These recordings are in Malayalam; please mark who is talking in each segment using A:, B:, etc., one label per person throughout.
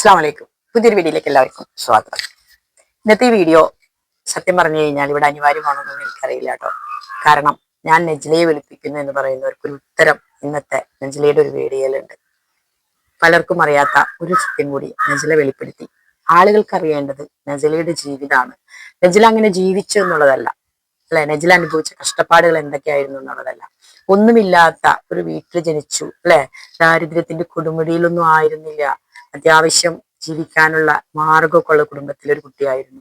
A: അസ്സാം വലൈക്കും. പുതിയൊരു വീഡിയോയിലേക്ക് എല്ലാവർക്കും സ്വാഗതം. ഇന്നത്തെ ഈ വീഡിയോ സത്യം പറഞ്ഞു കഴിഞ്ഞാൽ ഇവിടെ അനിവാര്യമാണെന്നൊന്നും എനിക്കറിയില്ല കേട്ടോ. കാരണം ഞാൻ നെജ്ലയെ വിളിപ്പിക്കുന്നു എന്ന് പറയുന്നവർക്കൊരു ഉത്തരം ഇന്നത്തെ നെജ്ലയുടെ ഒരു വീഡിയോയിലുണ്ട്. പലർക്കും അറിയാത്ത ഒരു സത്യം കൂടി നെജ്ല വെളിപ്പെടുത്തി. ആളുകൾക്ക് അറിയേണ്ടത് നെജ്ലയുടെ ജീവിതമാണ്. നെജ്ല അങ്ങനെ ജീവിച്ചു എന്നുള്ളതല്ല, അല്ലെ, നെജ്ല അനുഭവിച്ച കഷ്ടപ്പാടുകൾ എന്തൊക്കെയായിരുന്നു എന്നുള്ളതല്ല. ഒന്നുമില്ലാത്ത ഒരു വീട്ടിൽ ജനിച്ചു, അല്ലെ, ദാരിദ്ര്യത്തിന്റെ കൊടുമുടിയിലൊന്നും ആയിരുന്നില്ല. അത്യാവശ്യം ജീവിക്കാനുള്ള മാർഗമൊക്കെ ഉള്ള കുടുംബത്തിലൊരു കുട്ടിയായിരുന്നു.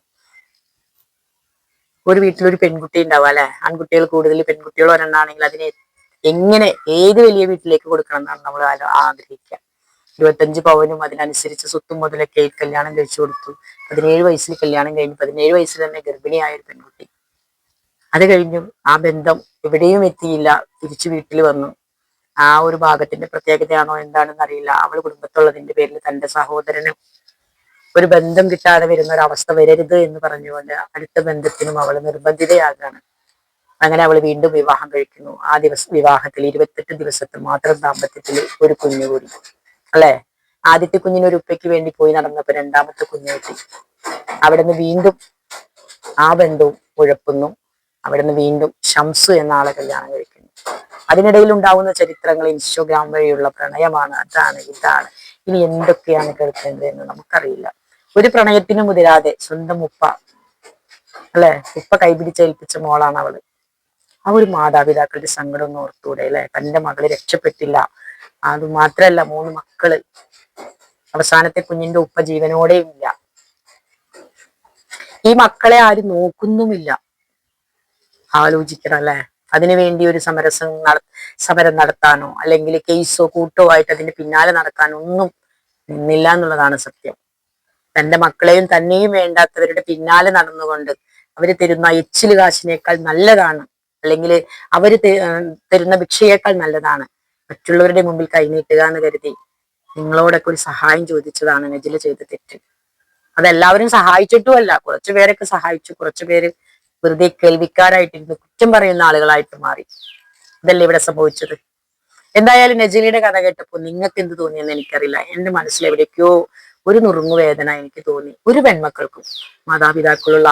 A: ഒരു വീട്ടിലൊരു പെൺകുട്ടി ഉണ്ടാവും, അല്ലെ, ആൺകുട്ടികൾ കൂടുതൽ, പെൺകുട്ടികൾ ഒരെണ്ണാണെങ്കിൽ അതിനെ എങ്ങനെ ഏത് വലിയ വീട്ടിലേക്ക് കൊടുക്കണം എന്നാണ് നമ്മൾ ആഗ്രഹിക്കുക. 25 പവനും അതിനനുസരിച്ച് സ്വത്തും മുതലൊക്കെ കല്യാണം കഴിച്ചു കൊടുത്തു. 17 വയസ്സിൽ കല്യാണം കഴിഞ്ഞു. 17 വയസ്സിൽ തന്നെ ഗർഭിണിയായ ഒരു പെൺകുട്ടി. അത് കഴിഞ്ഞു ആ ബന്ധം എവിടെയും എത്തിയില്ല. തിരിച്ചു വീട്ടിൽ വന്നു. ആ ഒരു ഭാഗത്തിന്റെ പ്രത്യേകതയാണോ എന്താണെന്ന് അറിയില്ല. അവൾ കുടുംബത്തുള്ളതിന്റെ പേരിൽ തന്റെ സഹോദരന് ഒരു ബന്ധം കിട്ടാതെ വരുന്ന ഒരു അവസ്ഥ വരരുത് എന്ന് പറഞ്ഞുകൊണ്ട് അടുത്ത ബന്ധത്തിനും അവൾ നിർബന്ധിതയാകാണ്. അങ്ങനെ അവൾ വീണ്ടും വിവാഹം കഴിക്കുന്നു. ആ വിവാഹത്തിൽ 28 ദിവസത്തിൽ മാത്രം ദാമ്പത്യത്തിൽ ഒരു കുഞ്ഞു കൂടി, അല്ലെ. ആദ്യത്തെ കുഞ്ഞിനൊരു ഉപ്പയ്ക്ക് വേണ്ടി പോയി നടന്നപ്പോ രണ്ടാമത്തെ കുഞ്ഞെത്തി. അവിടുന്ന് വീണ്ടും ആ ബന്ധവും ഉഴപ്പുന്നു. അവിടുന്ന് വീണ്ടും ഷംസു എന്ന ആളെ കല്യാണം കഴിക്കുന്നു. അതിനിടയിൽ ഉണ്ടാവുന്ന ചരിത്രങ്ങൾ ഇൻസ്റ്റഗ്രാം വഴിയുള്ള പ്രണയമാണ്, അതാണ് ഇതാണ്, ഇനി എന്തൊക്കെയാണ് കേൾക്കേണ്ടതെന്ന് നമുക്കറിയില്ല. ഒരു പ്രണയത്തിനും മുതിരാതെ സ്വന്തം ഉപ്പ, അല്ലെ, ഉപ്പ കൈപിടിച്ചേൽപ്പിച്ച മോളാണ് അവള്. ആ ഒരു മാതാപിതാക്കളുടെ സങ്കടം ഒന്ന് ഓർത്തൂടെ, അല്ലെ. തന്റെ മകള് രക്ഷപ്പെട്ടില്ല. അത് മാത്രല്ല 3 മക്കള്. അവസാനത്തെ കുഞ്ഞിന്റെ ഉപ്പ ജീവനോടെയും ഇല്ല. ഈ മക്കളെ ആരും നോക്കുന്നുമില്ല. ആലോചിക്കണം, അല്ലെ. അതിനുവേണ്ടി ഒരു സമരം നടത്താനോ അല്ലെങ്കിൽ കേസോ കൂട്ടോ ആയിട്ട് അതിന്റെ പിന്നാലെ നടക്കാനോ ഒന്നും നിന്നില്ല എന്നുള്ളതാണ് സത്യം. തന്റെ മക്കളെയും തന്നെയും വേണ്ടാത്തവരുടെ പിന്നാലെ നടന്നുകൊണ്ട് അവര് തരുന്ന എച്ചില് കാശിനേക്കാൾ നല്ലതാണ്, അല്ലെങ്കിൽ അവര് തരുന്ന ഭിക്ഷയേക്കാൾ നല്ലതാണ് മറ്റുള്ളവരുടെ മുമ്പിൽ കൈനീട്ടുക എന്ന് കരുതി നിങ്ങളോടൊക്കെ ഒരു സഹായം ചോദിച്ചതാണ് നെജില ചെയ്ത തെറ്റ്. അതെല്ലാവരും സഹായിച്ചിട്ടുമല്ല. കുറച്ചു പേരൊക്കെ സഹായിച്ചു, കുറച്ചു പേര് വെറുതെ കേൾവിക്കാരായിട്ടിരുന്ന് കുറ്റം പറയുന്ന ആളുകളായിട്ട് മാറി. ഇതല്ലേ ഇവിടെ സംഭവിച്ചത്. എന്തായാലും നെജിലയുടെ കഥ കേട്ടപ്പോൾ നിങ്ങൾക്ക് എന്ത് തോന്നിയെന്ന് എനിക്കറിയില്ല. എന്റെ മനസ്സിൽ എവിടേക്കോ ഒരു നുറുങ്ങുവേദന എനിക്ക് തോന്നി. ഒരു പെൺമക്കൾക്കും മാതാപിതാക്കളുള്ള,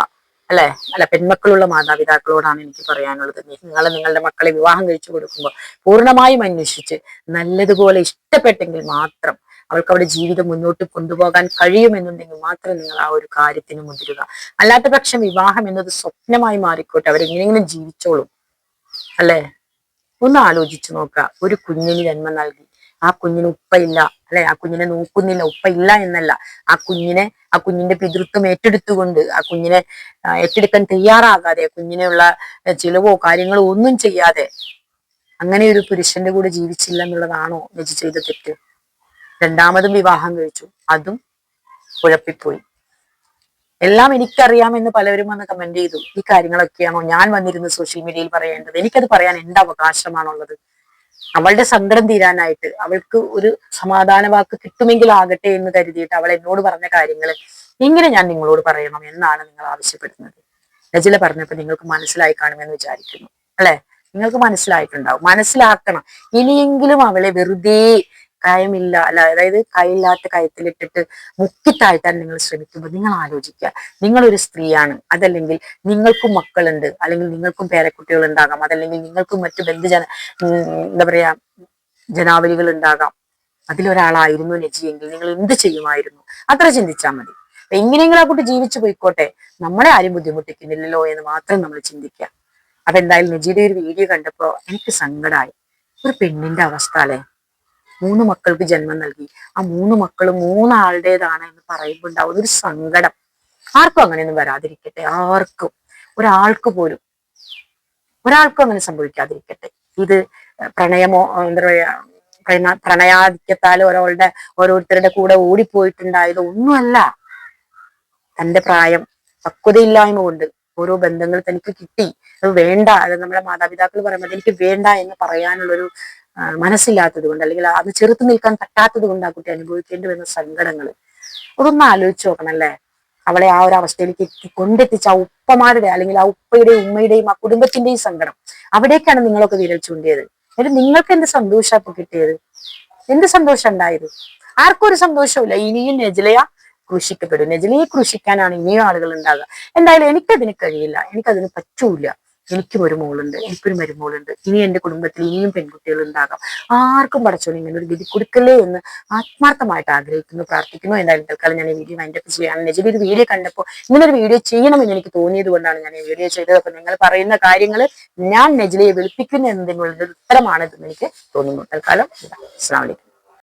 A: അല്ല പെൺമക്കളുള്ള മാതാപിതാക്കളോടാണ് എനിക്ക് പറയാനുള്ളത്. നിങ്ങളുടെ മക്കളെ വിവാഹം കഴിച്ചു കൊടുക്കുമ്പോൾ പൂർണ്ണമായും അന്വേഷിച്ച് നല്ലതുപോലെ ഇഷ്ടപ്പെട്ടെങ്കിൽ മാത്രം അവൾക്ക് അവിടെ ജീവിതം മുന്നോട്ട് കൊണ്ടുപോകാൻ കഴിയുമെന്നുണ്ടെങ്കിൽ മാത്രം നിങ്ങൾ ആ ഒരു കാര്യത്തിന് മുതിരുക. അല്ലാത്ത പക്ഷം വിവാഹം എന്നത് സ്വപ്നമായി മാറിക്കോട്ടെ, അവരെങ്ങനെയെങ്കിലും ജീവിച്ചോളും, അല്ലെ. ഒന്ന് ആലോചിച്ചു നോക്കുക. ഒരു കുഞ്ഞിന് ജന്മം നൽകി, ആ കുഞ്ഞിന് ഉപ്പയില്ല, അല്ലെ, ആ കുഞ്ഞിനെ നോക്കുന്നില്ല. ഉപ്പയില്ല എന്നല്ല, ആ കുഞ്ഞിന്റെ പിതൃത്വം ഏറ്റെടുത്തുകൊണ്ട് ആ കുഞ്ഞിനെ ഏറ്റെടുക്കാൻ തയ്യാറാകാതെ, കുഞ്ഞിനുള്ള ചിലവോ കാര്യങ്ങളോ ഒന്നും ചെയ്യാതെ അങ്ങനെ ഒരു പുരുഷന്റെ കൂടെ ജീവിച്ചില്ല എന്നുള്ളതാണോ നെജി ചെയ്ത തെറ്റ്? രണ്ടാമതും വിവാഹം കഴിച്ചു, അതും കുഴപ്പിപ്പോയി. എല്ലാം എനിക്കറിയാമെന്ന് പലരും വന്ന് കമന്റ് ചെയ്തു. ഈ കാര്യങ്ങളൊക്കെയാണോ ഞാൻ വന്നിരുന്ന് സോഷ്യൽ മീഡിയയിൽ പറയേണ്ടത്? എനിക്കത് പറയാൻ എന്ത് അവകാശമാണുള്ളത്? അവളുടെ സങ്കടം തീരാനായിട്ട്, അവൾക്ക് ഒരു സമാധാന വാക്ക് കിട്ടുമെങ്കിൽ ആകട്ടെ എന്ന് കരുതിയിട്ട് അവൾ എന്നോട് പറഞ്ഞ കാര്യങ്ങൾ എങ്ങനെ ഞാൻ നിങ്ങളോട് പറയണം എന്നാണ് നിങ്ങൾ ആവശ്യപ്പെടുന്നത്. നജില പറഞ്ഞപ്പോൾ നിങ്ങൾക്ക് മനസ്സിലായി കാണുമെന്ന് വിചാരിക്കുന്നു, അല്ലെ. നിങ്ങൾക്ക് മനസ്സിലായിട്ടുണ്ടാവും. മനസ്സിലാക്കണം. ഇനിയെങ്കിലും അവളെ വെറുതെ കയമില്ല, അതായത് കയമില്ലാത്ത കയത്തിലിട്ടിട്ട് മുക്കിത്താഴ്ത്താൻ നിങ്ങൾ ശ്രമിക്കുമ്പോൾ നിങ്ങൾ ആലോചിക്കുക, നിങ്ങളൊരു സ്ത്രീയാണ്. അതല്ലെങ്കിൽ നിങ്ങൾക്കും മക്കളുണ്ട്, അല്ലെങ്കിൽ നിങ്ങൾക്കും പേരക്കുട്ടികൾ ഉണ്ടാകാം, അതല്ലെങ്കിൽ നിങ്ങൾക്കും മറ്റു എന്താ പറയാ ജനാവലികൾ ഉണ്ടാകാം. അതിലൊരാളായിരുന്നു നെജിയെങ്കിൽ നിങ്ങൾ എന്ത് ചെയ്യുമായിരുന്നു? അത്ര ചിന്തിച്ചാൽ മതി. എങ്ങനെയെങ്കിലും ആ കുട്ടി ജീവിച്ചു പോയിക്കോട്ടെ, നമ്മളെ ആരും ബുദ്ധിമുട്ടിക്കുന്നില്ലല്ലോ എന്ന് മാത്രം നമ്മൾ ചിന്തിക്കുക. അതെന്തായാലും നെജിയുടെ ഒരു വീഡിയോ കണ്ടപ്പോ എനിക്ക് സങ്കടമായി. ഒരു പെണ്ണിന്റെ അവസ്ഥ, അല്ലെ. 3 മക്കൾക്ക് ജന്മം നൽകി, ആ 3 മക്കളും 3 ആളുടേതാണ് എന്ന് പറയുമ്പോൾ ഉണ്ടാവുന്ന ഒരു സങ്കടം ആർക്കും അങ്ങനെയൊന്നും വരാതിരിക്കട്ടെ. ആർക്കും, ഒരാൾക്കും അങ്ങനെ സംഭവിക്കാതിരിക്കട്ടെ. ഇത് പ്രണയമോ എന്താ പറയാ പ്രണയാധിക്യത്താൽ ഓരോരുത്തരുടെ കൂടെ ഓടിപ്പോയിട്ടുണ്ടായത് ഒന്നുമല്ല. തന്റെ പ്രായം, പക്വതയില്ലായ്മ കൊണ്ട് ഓരോ ബന്ധങ്ങൾ തനിക്ക് കിട്ടി, അത് വേണ്ട, അത് നമ്മുടെ മാതാപിതാക്കൾ പറയുമ്പോൾ എനിക്ക് വേണ്ട എന്ന് പറയാനുള്ളൊരു മനസ്സില്ലാത്തത് കൊണ്ട്, അല്ലെങ്കിൽ അത് ചെറുത്ത് നിൽക്കാൻ പറ്റാത്തത് കൊണ്ട് ആ കുട്ടി അനുഭവിക്കേണ്ടി വരുന്ന സങ്കടങ്ങൾ അതൊന്ന് ആലോചിച്ച് നോക്കണം, അല്ലെ. അവളെ ആ ഒരു അവസ്ഥയിലേക്ക് കൊണ്ടെത്തിച്ച ആ ഉപ്പമാരുടെ, അല്ലെങ്കിൽ ആ ഉപ്പയുടെയും ഉമ്മയുടെയും ആ കുടുംബത്തിന്റെയും സങ്കടം, അവിടേക്കാണ് നിങ്ങളൊക്കെ വിരൽ ചൂണ്ടിയത്. എന്നിട്ട് നിങ്ങൾക്ക് എന്ത് സന്തോഷം അപ്പൊ കിട്ടിയത്? എന്ത് സന്തോഷം ഉണ്ടായത്? ആർക്കും ഒരു സന്തോഷമില്ല. ഇനിയും നെജിലയ ക്രൂശിക്കപ്പെടും. നെജിലയെ ക്രൂശിക്കാനാണ് ഇനിയും ആളുകൾ ഉണ്ടാകുക. എന്തായാലും എനിക്കതിന് കഴിയില്ല, എനിക്കതിന് പറ്റൂല. എനിക്കും ഒരു മോളുണ്ട്, എനിക്കൊരു മരുമോളുണ്ട്. ഇനി എന്റെ കുടുംബത്തിൽ ഇനിയും പെൺകുട്ടികൾ ഉണ്ടാകാം. ആർക്കും പടച്ചോനെ ഇങ്ങനെ ഒരു വിധി കൊടുക്കല്ലേ എന്ന് ആത്മാർത്ഥമായിട്ട് ആഗ്രഹിക്കുന്നു, പ്രാർത്ഥിക്കുന്നു. എന്തായാലും തൽക്കാലം ഞാൻ ഈ വീഡിയോ വൈൻഡപ്പ് ചെയ്യാണ്. നെജിലി ഒരു വീഡിയോ കണ്ടപ്പോൾ ഇങ്ങനെ ഒരു വീഡിയോ ചെയ്യണമെന്ന് എനിക്ക് തോന്നിയത് കൊണ്ടാണ് ഞാൻ ഈ വീഡിയോ ചെയ്തത്. അപ്പൊ നിങ്ങൾ പറയുന്ന കാര്യങ്ങൾ ഞാൻ നെജിലയെ വെളുപ്പിക്കുന്നു എന്നതിനുള്ള ഒരു ഉത്തരമാണിതെന്ന് എനിക്ക് തോന്നുന്നു. തൽക്കാലം അസ്സലാമു അലൈക്കും.